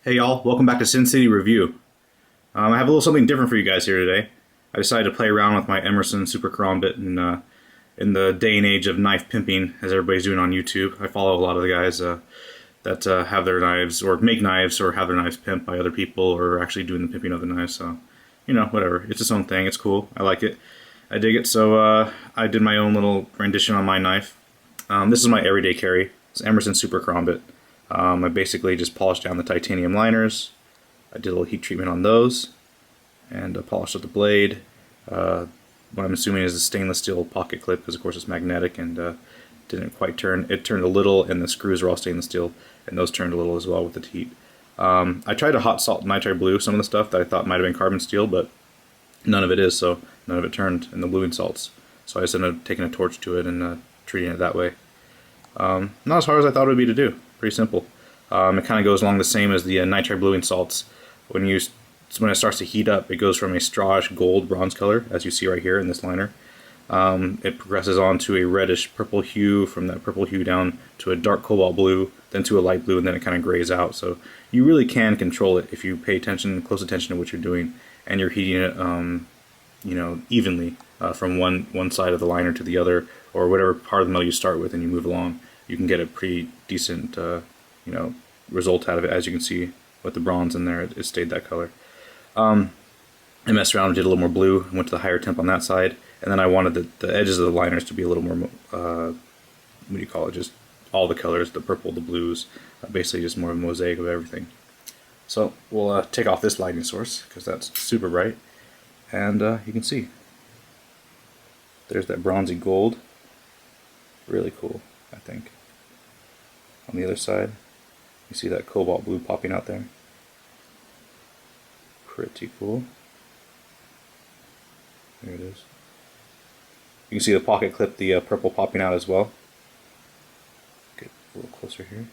Hey y'all, welcome back to Sin City Review. I have a little something different for you guys here today. I decided to play around with my Emerson Super Karambit in the day and age of knife pimping, as everybody's doing on YouTube. I follow a lot of the guys that have their knives, or make knives, or have their knives pimped by other people, or are actually doing the pimping of the knives, so, you know, whatever. It's its own thing, it's cool, I like it. I dig it, so I did my own little rendition on my knife. This is my everyday carry. It's Emerson Super Karambit. I basically just polished down the titanium liners. I did a little heat treatment on those and polished up the blade. What I'm assuming is a stainless steel pocket clip, because of course it's magnetic and didn't quite turn. It turned a little, and the screws are all stainless steel, and those turned a little as well with the heat. I tried to hot salt nitride blue some of the stuff that I thought might have been carbon steel, but none of it is, so none of it turned in the bluing salts. So I just ended up taking a torch to it and treating it that way. Not as hard as I thought it would be to do. Pretty simple. It kind of goes along the same as the nitride bluing salts. When it starts to heat up, it goes from a strawish gold bronze color, as you see right here in this liner. It progresses on to a reddish purple hue, from that purple hue down to a dark cobalt blue, then to a light blue, and then it kind of grays out. So you really can control it if you pay close attention to what you're doing, and you're heating it, evenly from one side of the liner to the other, or whatever part of the metal you start with, and you move along. You can get a pretty decent, result out of it. As you can see with the bronze in there, it stayed that color. I messed around and did a little more blue, went to the higher temp on that side, and then I wanted the edges of the liners to be a little more, just all the colors, the purple, the blues, basically just more of a mosaic of everything. So we'll take off this lighting source, because that's super bright, and you can see there's that bronzy gold. Really cool, I think. On the other side, you see that cobalt blue popping out there. Pretty cool. There it is. You can see the pocket clip, the purple popping out as well. Get a little closer here. You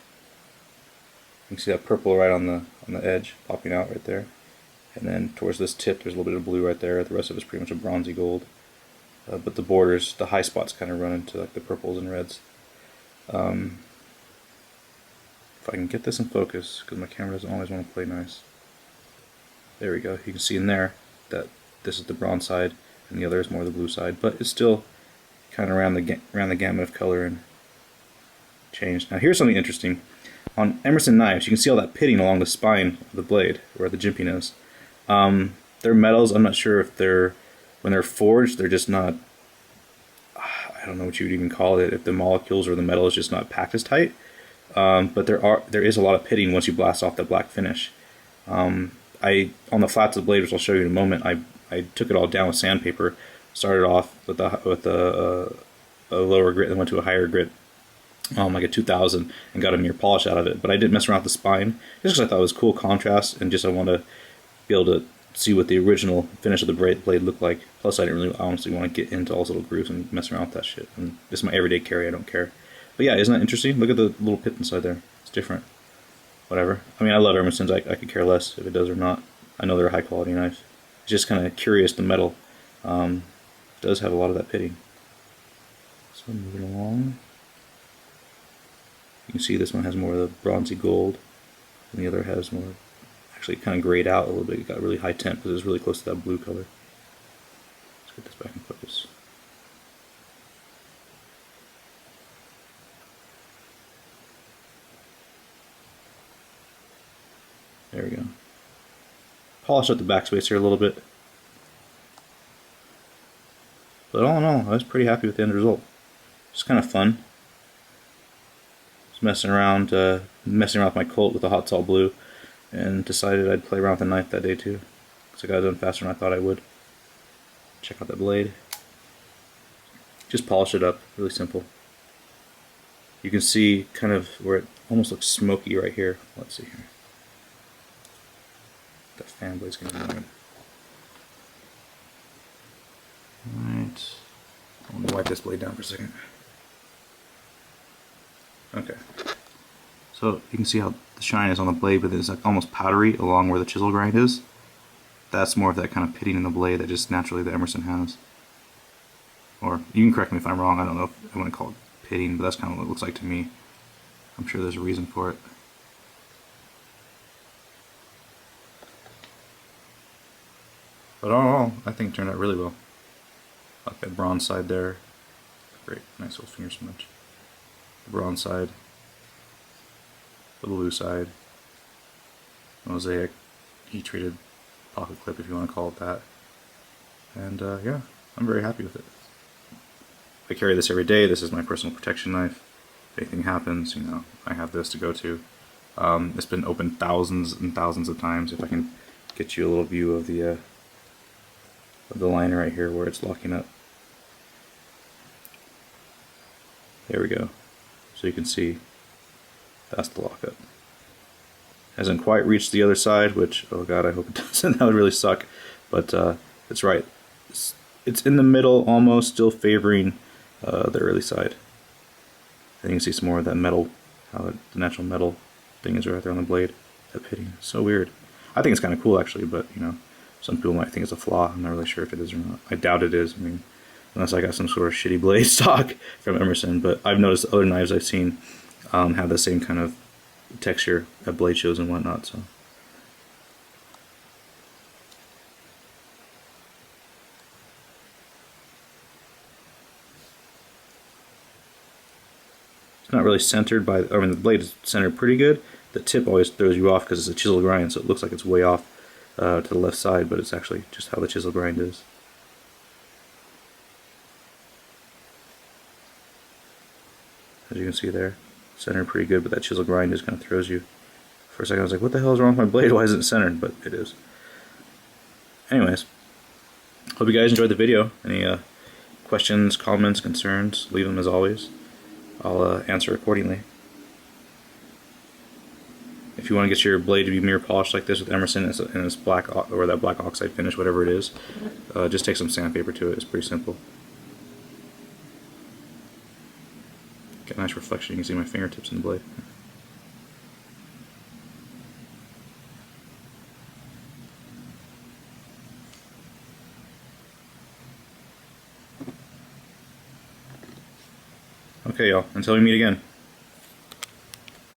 can see that purple right on the edge popping out right there. And then towards this tip, there's a little bit of blue right there. The rest of it's pretty much a bronzy gold. But the borders, the high spots, kind of run into like the purples and reds. If I can get this in focus, because my camera doesn't always want to play nice. There we go. You can see in there that this is the bronze side, and the other is more the blue side. But it's still kind of around the gamut of color and change. Now here's something interesting. On Emerson knives, you can see all that pitting along the spine of the blade, where the jimping is. They're metals. I'm not sure if when they're forged, they're just not, I don't know what you would even call it, if the molecules or the metal is just not packed as tight. But there is a lot of pitting once you blast off the black finish. On the flats of the blade, which I'll show you in a moment, I took it all down with sandpaper. Started off with a lower grit, then went to a higher grit, like a 2000, and got a mere polish out of it. But I didn't mess around with the spine, just because I thought it was cool contrast, and just I wanted to be able to see what the original finish of the blade looked like. Plus, I didn't really honestly want to get into all those little grooves and mess around with that shit. And this is my everyday carry, I don't care. But yeah, isn't that interesting? Look at the little pit inside there. It's different. Whatever. I mean, I love Emerson's. I could care less if it does or not. I know they're a high quality knife. It's just kind of curious, the metal does have a lot of that pitting. So moving along. You can see this one has more of the bronzy gold, and the other has more, actually kind of grayed out a little bit. It got really high temp because it was really close to that blue color. Let's get this back in focus. There we go. Polish up the backspace here a little bit. But all in all, I was pretty happy with the end result. It's kind of fun. Just messing around with my Colt with the hot salt blue, and decided I'd play around with the knife that day too, because I got it done faster than I thought I would. Check out that blade. Just polish it up, really simple. You can see kind of where it almost looks smoky right here. Let's see here. That fan blade's going to be annoying. Alright. I'm going to wipe this blade down for a second. Okay. So you can see how the shine is on the blade, but it's like almost powdery along where the chisel grind is. That's more of that kind of pitting in the blade that just naturally the Emerson has. Or, you can correct me if I'm wrong, I don't know if I want to call it pitting, but that's kind of what it looks like to me. I'm sure there's a reason for it. But all in all, I think it turned out really well. Like that bronze side there. Great, nice little finger smudge. The bronze side. The blue side. Mosaic, heat treated pocket clip if you want to call it that. And yeah, I'm very happy with it. I carry this every day. This is my personal protection knife. If anything happens, you know, I have this to go to. It's been opened thousands and thousands of times. If I can get you a little view of the liner right here where it's locking up. There we go. So you can see that's the lockup. Hasn't quite reached the other side, which, oh god, I hope it doesn't. That would really suck. But it's right. It's in the middle, almost, still favoring the early side. And you can see some more of that metal, how the natural metal thing is right there on the blade. That pitting, so weird. I think it's kind of cool actually, but you know, some people might think it's a flaw. I'm not really sure if it is or not. I doubt it is. I mean, unless I got some sort of shitty blade stock from Emerson. But I've noticed other knives I've seen have the same kind of texture at blade shows and whatnot. So. It's not really centered by, I mean, the blade is centered pretty good. The tip always throws you off because it's a chisel grind, so it looks like it's way off to the left side, but it's actually just how the chisel grind is. As you can see there, centered pretty good, but that chisel grind just kind of throws you. For a second I was like, what the hell is wrong with my blade? Why isn't it centered? But it is. Anyways, hope you guys enjoyed the video. Any questions, comments, concerns, leave them as always. I'll answer accordingly. If you want to get your blade to be mirror polished like this with Emerson and it's black, or that black oxide finish, whatever it is, just take some sandpaper to it. It's pretty simple. Get a nice reflection. You can see my fingertips in the blade. Okay, y'all. Until we meet again.